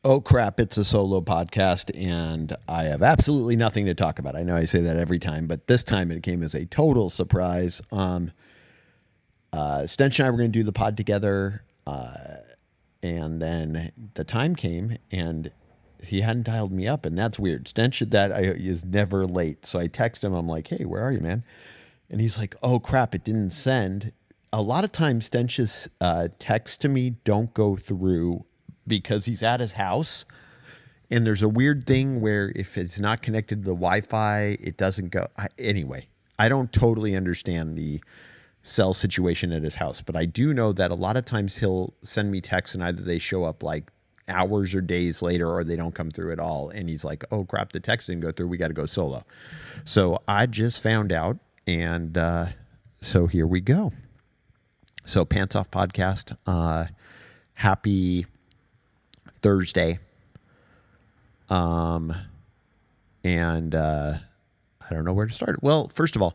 Oh crap, it's a solo podcast and I have absolutely nothing to talk about. I know I say that every time, but this time it came as a total surprise. Stench and I were going to do the pod together, and then the time came and he hadn't dialed me up, and that's weird. Stench is never late. So I text him, I'm like, hey, where are you, man? And he's like, oh crap, it didn't send. A lot of times Stench's texts to me don't go through because he's at his house. And there's a weird thing where if it's not connected to the Wi-Fi, it doesn't go. Anyway, I don't totally understand the cell situation at his house, but I do know that a lot of times he'll send me texts and either they show up like hours or days later or they don't come through at all. And he's like, oh crap, the text didn't go through. We got to go solo. So I just found out. And so here we go. So Pants Off Podcast. Happy Thursday. And I don't know where to start. Well, first of all,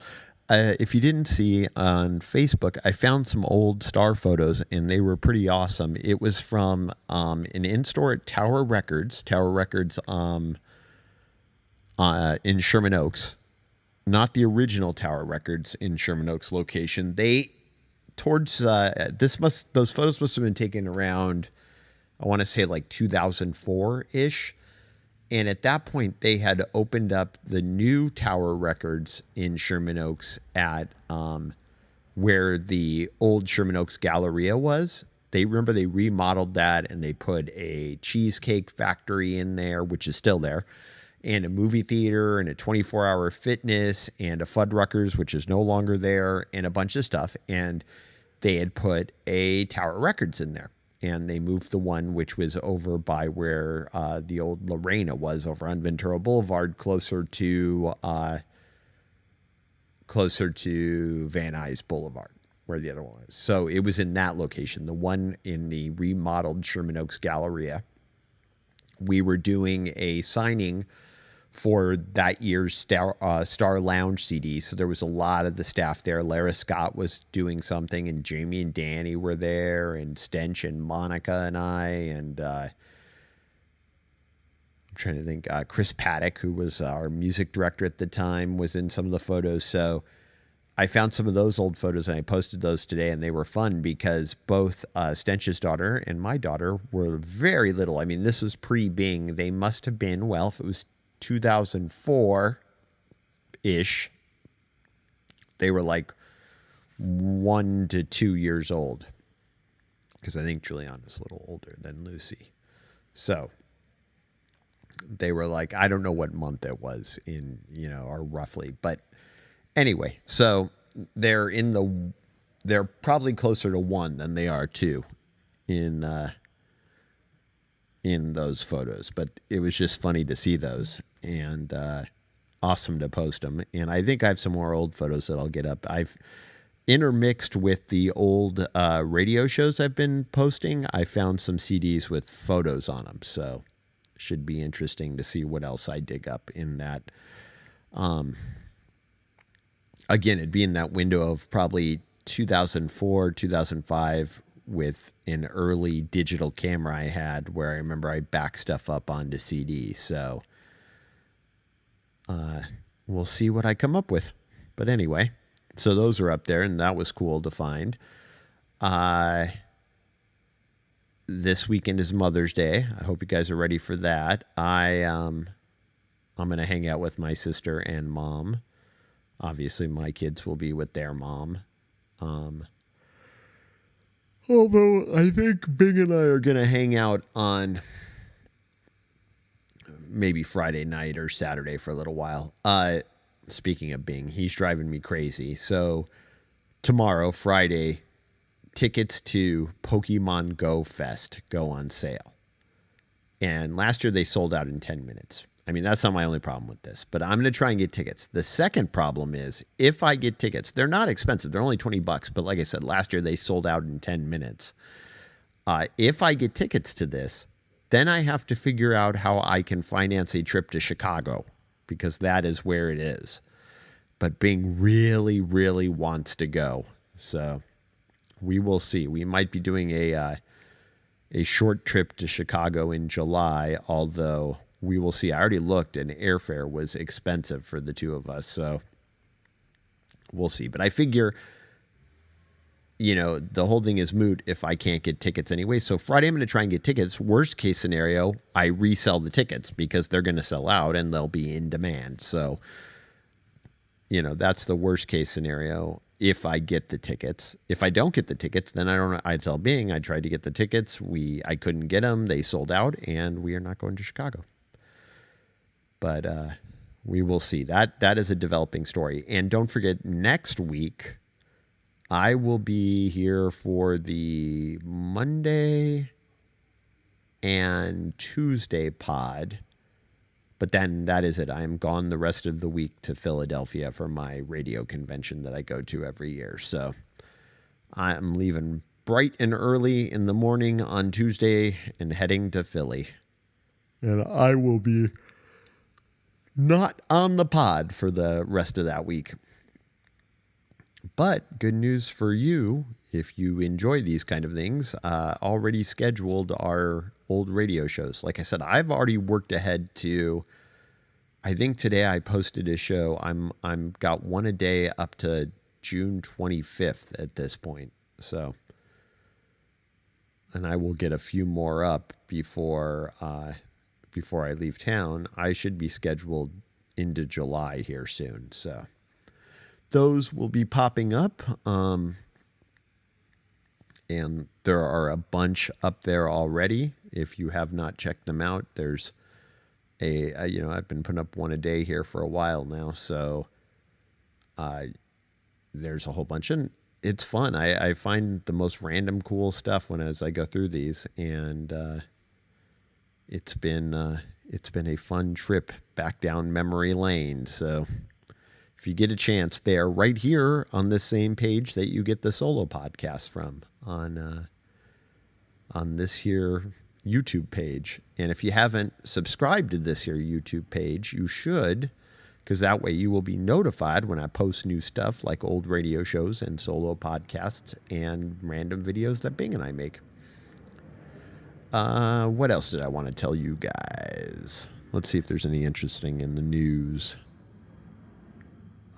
if you didn't see on Facebook, I found some old Star photos and they were pretty awesome. It was from an in-store at Tower Records in Sherman Oaks, not the original Tower Records in Sherman Oaks location. Those photos must have been taken around, I want to say like 2004-ish. And at that point, they had opened up the new Tower Records in Sherman Oaks at where the old Sherman Oaks Galleria was. They remodeled that and they put a cheesecake factory in there, which is still there, and a movie theater and a 24-hour fitness and a Fuddruckers, which is no longer there, and a bunch of stuff. And they had put a Tower Records in there. And they moved the one which was over by where the old Lorena was, over on Ventura Boulevard, closer to Van Nuys Boulevard, where the other one was. So it was in that location, the one in the remodeled Sherman Oaks Galleria. We were doing a signing for that year's Star Lounge CD. So there was a lot of the staff there. Lara Scott was doing something, and Jamie and Danny were there, and Stench and Monica and I, and I'm trying to think, Chris Paddock, who was our music director at the time, was in some of the photos. So I found some of those old photos and I posted those today, and they were fun because both Stench's daughter and my daughter were very little. I mean, this was pre-Bing. They must have been, well, if it was 2004-ish, they were like 1 to 2 years old, because I think Juliana's a little older than Lucy. So they were like, I don't know what month it was in, or roughly, but anyway, so they're probably closer to 1 than they are 2 in those photos, but it was just funny to see those, and awesome to post them. And I think I have some more old photos that I'll get up. I've intermixed with the old radio shows I've been posting. I found some CDs with photos on them, so should be interesting to see what else I dig up in that. Again, it'd be in that window of probably 2004, 2005, with an early digital camera I had, where I remember I backed stuff up onto CD. So we'll see what I come up with. But anyway, so those are up there, and that was cool to find. This weekend is Mother's Day. I hope you guys are ready for that. I'm going to hang out with my sister and mom. Obviously, my kids will be with their mom. Although I think Bing and I are going to hang out on maybe Friday night or Saturday for a little while. Speaking of Bing, he's driving me crazy. So tomorrow, Friday, tickets to Pokemon Go Fest go on sale. And last year they sold out in 10 minutes. I mean, that's not my only problem with this, but I'm going to try and get tickets. The second problem is, if I get tickets, they're not expensive. They're only $20. But like I said, last year they sold out in 10 minutes. If I get tickets to this, then I have to figure out how I can finance a trip to Chicago, because that is where it is. But Bing really, really wants to go. So we will see. We might be doing a a short trip to Chicago in July, although we will see. I already looked and airfare was expensive for the two of us, so we'll see. But I figure, the whole thing is moot if I can't get tickets anyway. So Friday, I'm going to try and get tickets. Worst case scenario, I resell the tickets because they're going to sell out and they'll be in demand. So, that's the worst case scenario if I get the tickets. If I don't get the tickets, then I tell Bing I tried to get the tickets. I couldn't get them. They sold out and we are not going to Chicago. But we will see. That is a developing story. And don't forget, next week, I will be here for the Monday and Tuesday pod. But then that is it. I am gone the rest of the week to Philadelphia for my radio convention that I go to every year. So I'm leaving bright and early in the morning on Tuesday and heading to Philly. And I will be not on the pod for the rest of that week. But good news for you, if you enjoy these kind of things, already scheduled our old radio shows. Like I said, I've already worked ahead to, I think today I posted a show. I'm got one a day up to June 25th at this point. So, and I will get a few more up before I leave town. I should be scheduled into July here soon. So those will be popping up. And there are a bunch up there already. If you have not checked them out, there's I've been putting up one a day here for a while now. So there's a whole bunch, and it's fun. I find the most random cool stuff as I go through these, and it's been a fun trip back down memory lane. So if you get a chance, they are right here on this same page that you get the solo podcast from on this here YouTube page. And if you haven't subscribed to this here YouTube page, you should, because that way you will be notified when I post new stuff like old radio shows and solo podcasts and random videos that Bing and I make. What else did I want to tell you guys? Let's see if there's any interesting in the news.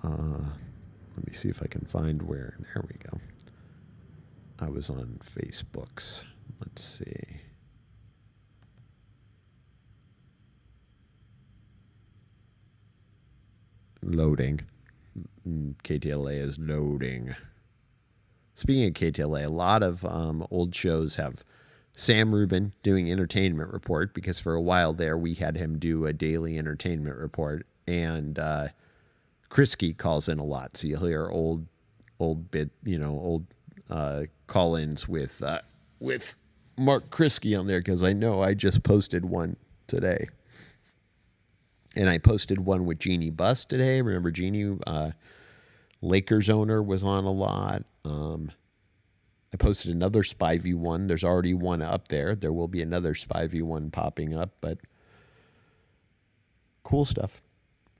Let me see if I can find where. There we go. I was on Facebook's. Let's see. Loading. KTLA is loading. Speaking of KTLA, a lot of old shows have Sam Rubin doing entertainment report, because for a while there we had him do a daily entertainment report, and Krisky calls in a lot, so you'll hear old call-ins with Mark Krisky on there, because I know I just posted one today. And I posted one with Jeannie Buss today. Remember Jeannie, Lakers owner, was on a lot. I posted another Spy V1. There's already one up there. There will be another Spy V1 popping up, but cool stuff.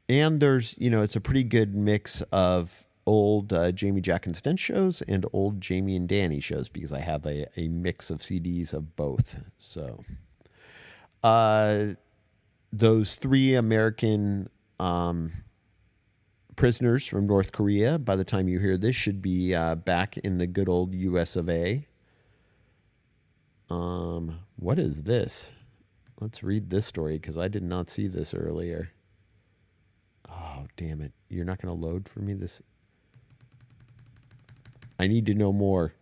And there's, it's a pretty good mix of old Jamie, Jack, and Stench shows and old Jamie and Danny shows, because I have a mix of CDs of both. So, those 3 American prisoners from North Korea, by the time you hear this, should be back in the good old US of A. What is this? Let's read this story, because I did not see this earlier. Oh, damn it. You're not going to load for me this? I need to know more.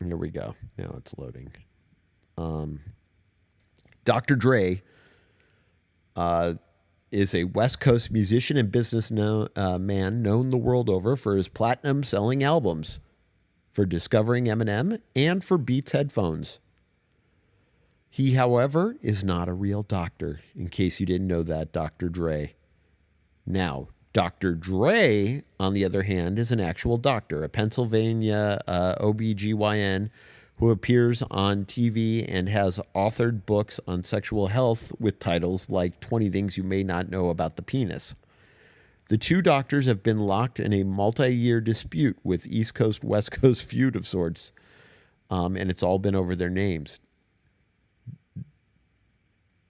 Here we go. Now it's loading. Dr. Dre is a West Coast musician and businessman known the world over for his platinum-selling albums, for discovering Eminem, and for Beats headphones. He, however, is not a real doctor, in case you didn't know that, Dr. Dre. Now, Dr. Dre, on the other hand, is an actual doctor, a Pennsylvania OBGYN who appears on TV and has authored books on sexual health with titles like 20 Things You May Not Know About the Penis. The two doctors have been locked in a multi-year dispute with East Coast, West Coast feud of sorts. and it's all been over their names.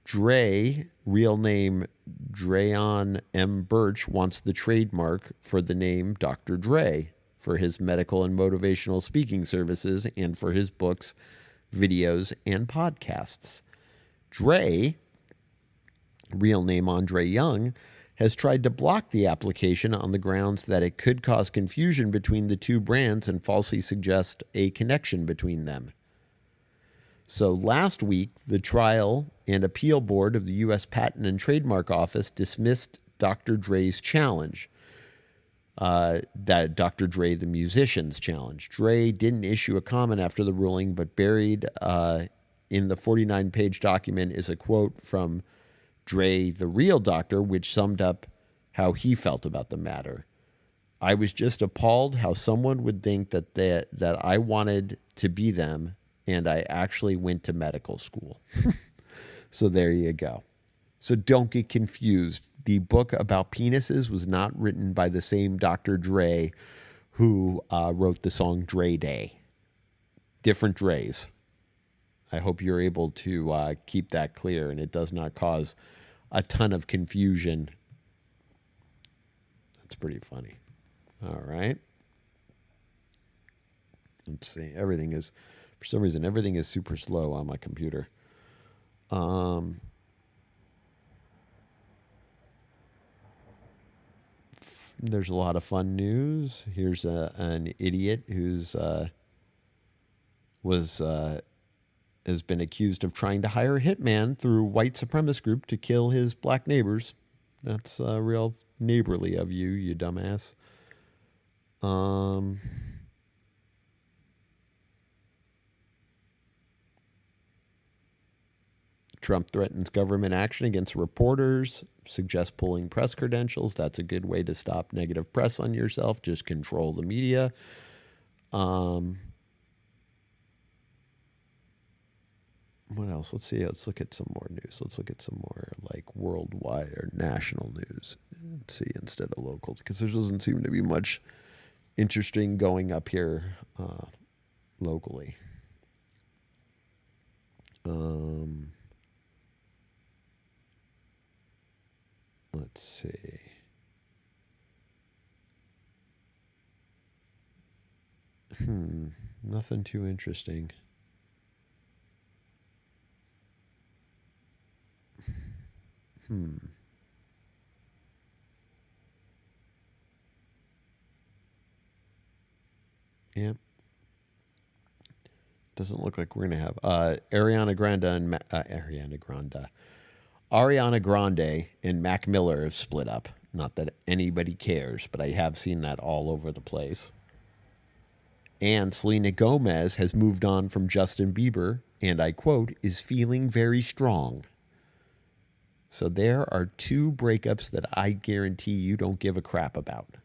Dre, real name Dreon M. Birch, wants the trademark for the name Dr. Dre for his medical and motivational speaking services and for his books, videos, and podcasts. Dre, real name Andre Young, has tried to block the application on the grounds that it could cause confusion between the two brands and falsely suggest a connection between them. So last week, the Trial and Appeal Board of the U.S. Patent and Trademark Office dismissed Dr. Dre's challenge. That Dr. Dre, the musician's challenge. Dre didn't issue a comment after the ruling, but buried in the 49-page document is a quote from Dre, the real doctor, which summed up how he felt about the matter. I was just appalled how someone would think that I wanted to be them, and I actually went to medical school. So there you go. So don't get confused. The book about penises was not written by the same Dr. Dre who wrote the song Dre Day. Different Dre's. I hope you're able to keep that clear and it does not cause a ton of confusion. That's pretty funny. All right. Let's see. For some reason, everything is super slow on my computer. There's a lot of fun news. Here's an idiot who's has been accused of trying to hire a hitman through a white supremacist group to kill his black neighbors. That's real neighborly of you, you dumbass. Trump threatens government action against reporters, suggests pulling press credentials. That's a good way to stop negative press on yourself. Just control the media. What else? Let's see. Let's look at some more news. Let's look at some more like worldwide or national news. Let's see, instead of local, because there doesn't seem to be much interesting going up here locally. Let's see. Nothing too interesting. Yeah. Doesn't look like we're going to have Ariana Grande and Mac Miller have split up. Not that anybody cares, but I have seen that all over the place. And Selena Gomez has moved on from Justin Bieber, and I quote, is feeling very strong. So there are two breakups that I guarantee you don't give a crap about.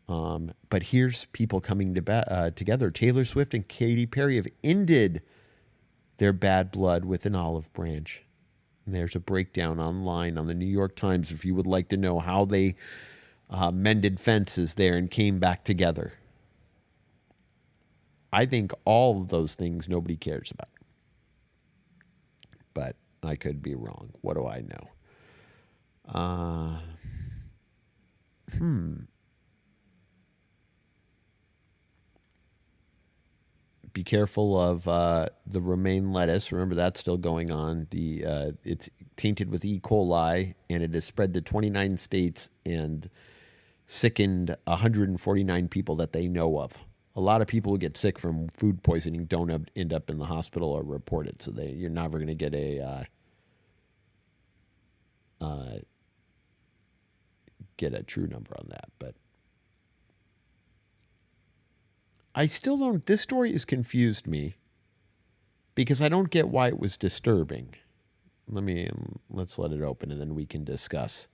But here's people coming together. Taylor Swift and Katy Perry have ended their bad blood with an olive branch. And there's a breakdown online on the New York Times if you would like to know how they mended fences there and came back together. I think all of those things nobody cares about. But I could be wrong. What do I know? Be careful of the romaine lettuce. Remember, that's still going on. It's tainted with E. coli, and it has spread to 29 states and sickened 149 people that they know of. A lot of people who get sick from food poisoning don't end up in the hospital or report it, so you're never going to get a true number on that. But I still don't. This story has confused me because I don't get why it was disturbing. Let's let it open and then we can discuss.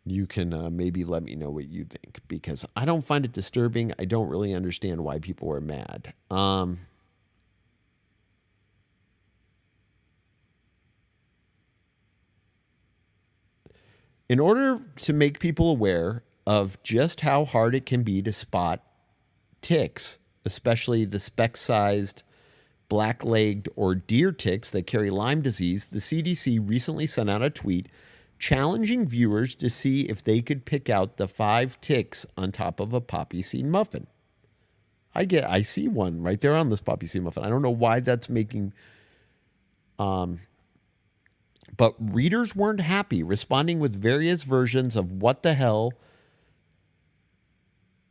You can maybe let me know what you think because I don't find it disturbing. I don't really understand why people were mad. In order to make people aware of just how hard it can be to spot ticks especially the speck-sized black-legged or deer ticks that carry Lyme disease, the CDC recently sent out a tweet challenging viewers to see if they could pick out the 5 ticks on top of a poppy seed muffin. I see one right there on this poppy seed muffin. I don't know why that's making but readers weren't happy, responding with various versions of what the hell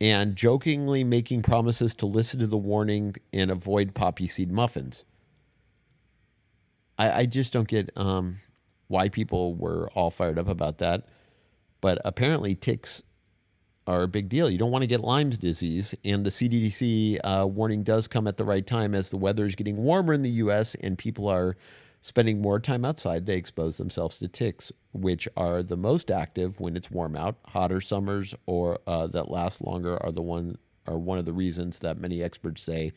and jokingly making promises to listen to the warning and avoid poppy seed muffins. I just don't get why people were all fired up about that. But apparently ticks are a big deal. You don't want to get Lyme disease, and the CDC warning does come at the right time as the weather is getting warmer in the U.S. and people are spending more time outside. They expose themselves to ticks, which are the most active when it's warm out. Hotter summers or that last longer are one of the reasons that many experts say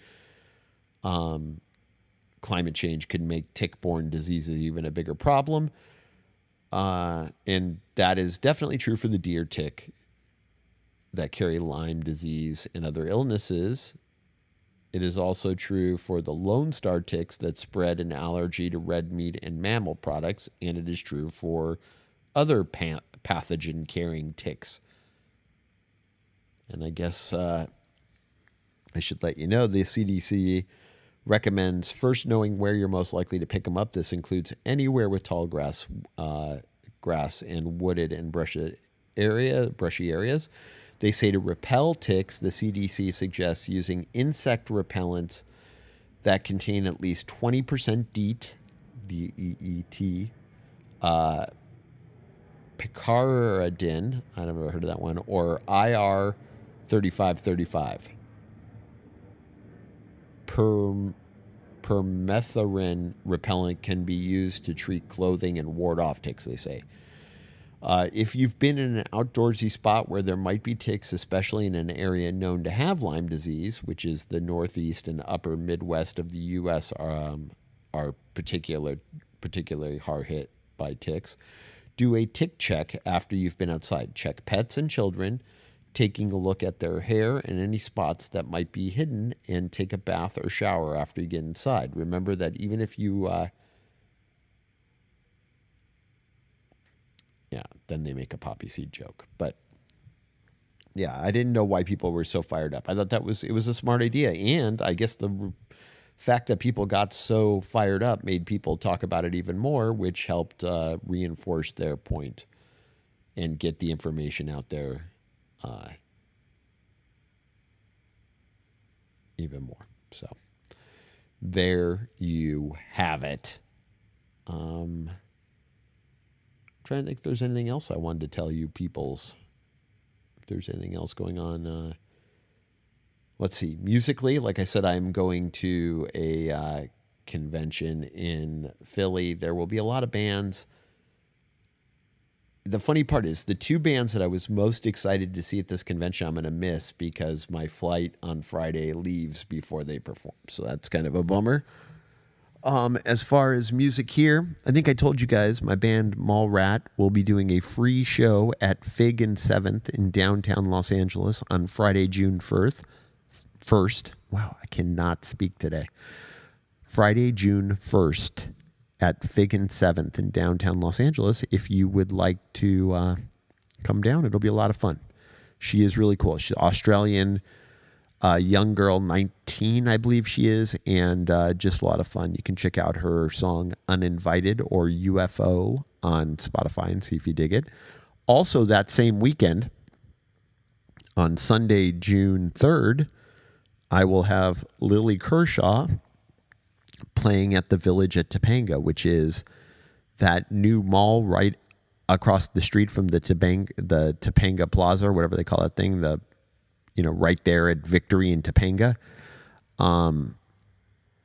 climate change could make tick-borne diseases even a bigger problem. And that is definitely true for the deer tick that carry Lyme disease and other illnesses. It is also true for the Lone Star ticks that spread an allergy to red meat and mammal products, and it is true for other pathogen-carrying ticks. And I guess I should let you know the CDC recommends first knowing where you're most likely to pick them up. This includes anywhere with tall grass and wooded and brushy areas. They say to repel ticks, the CDC suggests using insect repellents that contain at least 20% DEET, D-E-E-T, picaridin, I've never heard of that one, or IR 3535. Permethrin repellent can be used to treat clothing and ward off ticks, they say. If you've been in an outdoorsy spot where there might be ticks, especially in an area known to have Lyme disease, which is the Northeast and upper Midwest of the U.S., are particularly hard hit by ticks, do a tick check after you've been outside. Check pets and children, taking a look at their hair and any spots that might be hidden, and take a bath or shower after you get inside. Remember that even if you... yeah, then they make a poppy seed joke. But yeah, I didn't know why people were so fired up. I thought it was a smart idea. And I guess the fact that people got so fired up made people talk about it even more, which helped reinforce their point and get the information out there even more. So there you have it. Trying to think if there's anything else I wanted to tell you peoples. If there's anything else going on. Let's see. Musically, like I said, I'm going to a convention in Philly. There will be a lot of bands. The funny part is the 2 bands that I was most excited to see at this convention I'm going to miss because my flight on Friday leaves before they perform. So that's kind of a bummer. As far as music here, I think I told you guys my band Mallrat will be doing a free show at Fig and 7th in downtown Los Angeles on Friday, June 1st. Wow, I cannot speak today. Friday, June 1st at Fig and 7th in downtown Los Angeles. If you would like to come down, it'll be a lot of fun. She is really cool. She's Australian. Young girl, 19, I believe she is, and just a lot of fun. You can check out her song Uninvited or UFO on Spotify and see if you dig it. Also, that same weekend, on Sunday, June 3rd, I will have Lily Kershaw playing at the Village at Topanga, which is that new mall right across the street from the Topanga Plaza, or whatever they call that thing, right there at Victory in Topanga.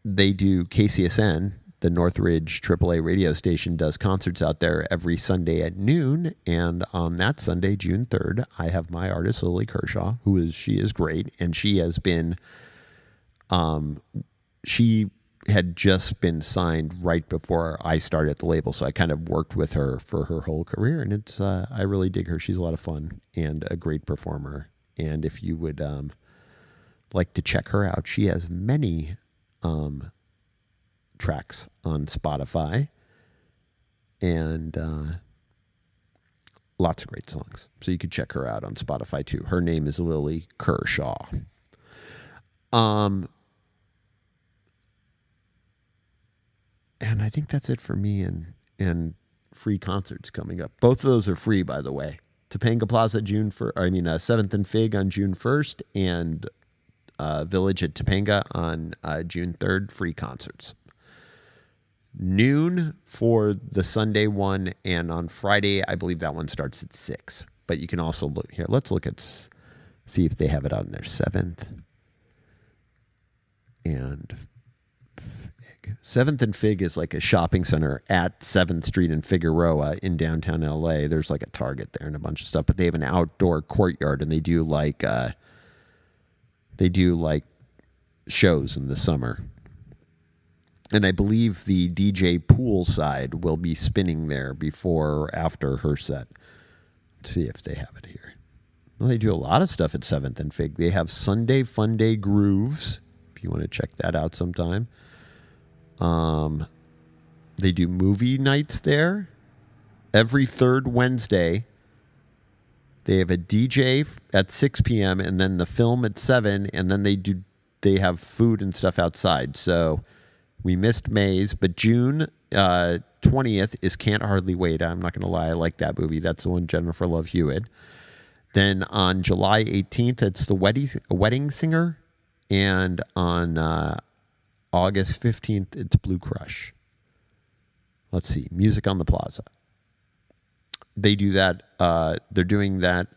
They do KCSN, the Northridge AAA radio station, does concerts out there every Sunday at noon. And on that Sunday, June 3rd, I have my artist, Lily Kershaw, she is great. And she has been, she had just been signed right before I started at the label. So I kind of worked with her for her whole career. And I really dig her. She's a lot of fun and a great performer. And if you would like to check her out. She has many tracks on Spotify and lots of great songs. So you could check her out on Spotify too. Her name is Lily Kershaw. And I think that's it for me and free concerts coming up. Both of those are free, by the way. Topanga Plaza, 7th and Fig on June 1st, and Village at Topanga on June 3rd, free concerts. Noon for the Sunday one, and on Friday, I believe that one starts at 6. But you can also look here. Let's look at, see if they have it on there. 7th and Fig. 7th and Fig is like a shopping center at 7th Street in Figueroa in downtown LA. There's like a Target there and a bunch of stuff, but they have an outdoor courtyard, and they do like shows in the summer. And I believe the DJ poolside will be spinning there before or after her set. Let's see if they have it here. Well, they do a lot of stuff at 7th and Fig. They have Sunday Fun Day Grooves, if you want to check that out sometime. They do movie nights there. Every third Wednesday, they have a DJ at 6 p.m. and then the film at 7, and then they have food and stuff outside. So we missed May's, but June 20th is Can't Hardly Wait. I'm not going to lie, I like that movie. That's the one Jennifer Love Hewitt. Then on July 18th, it's The Wedding Singer. And on August 15th, it's Blue Crush. Let's see, Music on the Plaza. They do that. They're doing that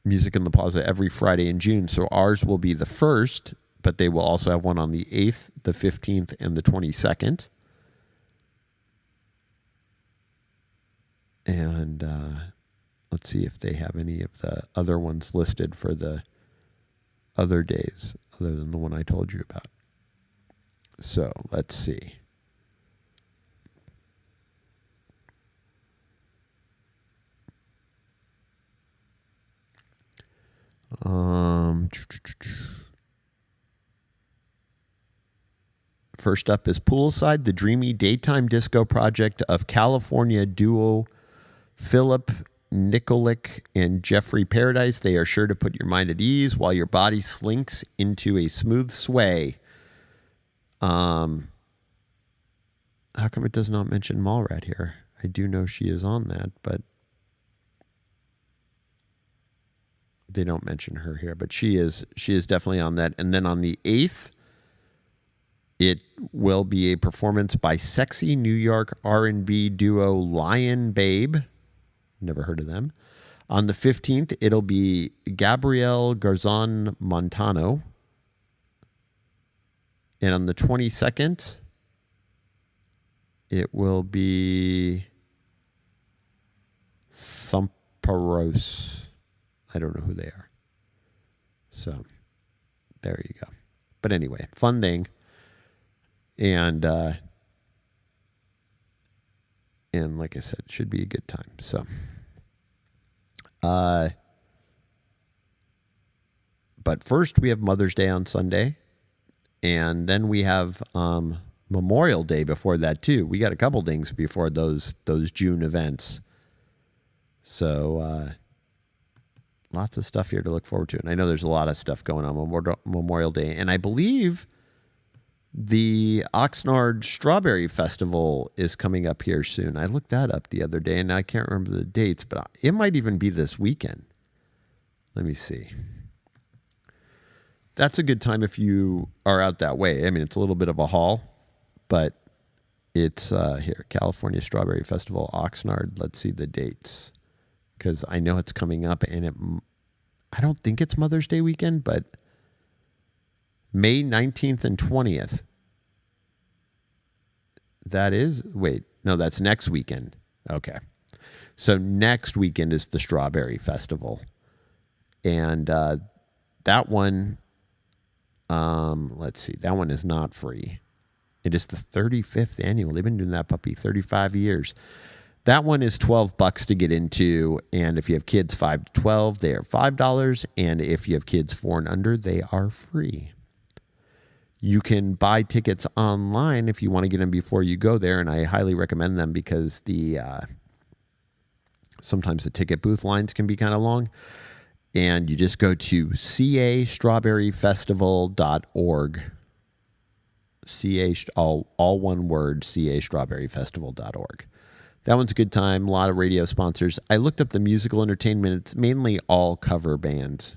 Music in the Plaza every Friday in June. So ours will be the 1st, but they will also have one on the 8th, the 15th, and the 22nd. And let's see if they have any of the other ones listed for the other days other than the one I told you about. So let's see. First up is Poolside, the dreamy daytime disco project of California duo Philip Nikolic and Jeffrey Paradise. They are sure to put your mind at ease while your body slinks into a smooth sway. How come it does not mention Mallrat here? I do know she is on that, but they don't mention her here. But she is definitely on that. And then on the 8th, it will be a performance by sexy New York R&B duo Lion Babe. Never heard of them. On the 15th, it'll be Gabrielle Garzon Montano. And on the 22nd, it will be Thumparos. I don't know who they are. So, there you go. But anyway, fun thing. And like I said, it should be a good time. So, but first we have Mother's Day on Sunday, and then we have Memorial Day before that too. We got a couple things before those June events. So lots of stuff here to look forward to, and I know there's a lot of stuff going on Memorial Day, and I believe the Oxnard Strawberry Festival is coming up here soon. I looked that up the other day, and I can't remember the dates, but it might even be this weekend. Let me see. That's a good time if you are out that way. I mean, it's a little bit of a haul, but it's here, California Strawberry Festival, Oxnard. Let's see the dates, because I know it's coming up, and I don't think it's Mother's Day weekend, but May 19th and 20th. That's next weekend. Okay. So next weekend is the Strawberry Festival. And that one, let's see, that one is not free. It is the 35th annual. They've been doing that puppy 35 years. That one is $12 to get into, and if you have kids 5 to 12, they are $5, and if you have kids 4 and under, they are free. You can buy tickets online if you want to get them before you go there, and I highly recommend them because sometimes the ticket booth lines can be kind of long. And you just go to castrawberryfestival.org. All one word, castrawberryfestival.org. That one's a good time. A lot of radio sponsors. I looked up the musical entertainment. It's mainly all cover bands.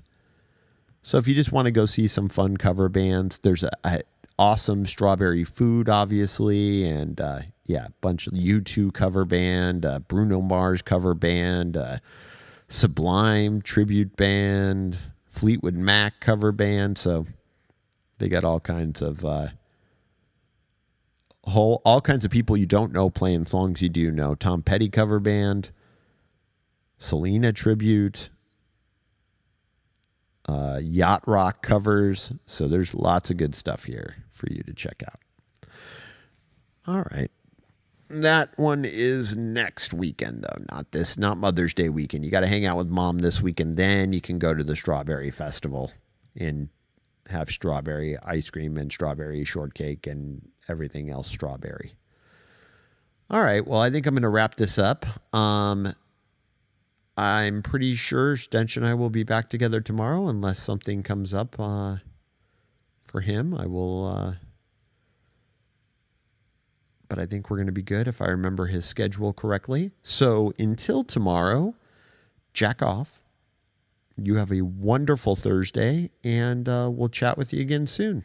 So if you just want to go see some fun cover bands, there's a awesome Strawberry Food, obviously, and a bunch of U2 cover band, Bruno Mars cover band, Sublime tribute band, Fleetwood Mac cover band. So they got all kinds of people you don't know playing songs you do know. Tom Petty cover band, Selena tribute, yacht rock covers. So there's lots of good stuff here for you to check out. All right. That one is next weekend, though. Not Mother's Day weekend. You got to hang out with Mom this weekend. Then you can go to the Strawberry Festival and have strawberry ice cream and strawberry shortcake and everything else strawberry. All right. Well, I think I'm going to wrap this up. I'm pretty sure Stench and I will be back together tomorrow unless something comes up for him. I will... but I think we're going to be good if I remember his schedule correctly. So until tomorrow, jack off. You have a wonderful Thursday, and we'll chat with you again soon.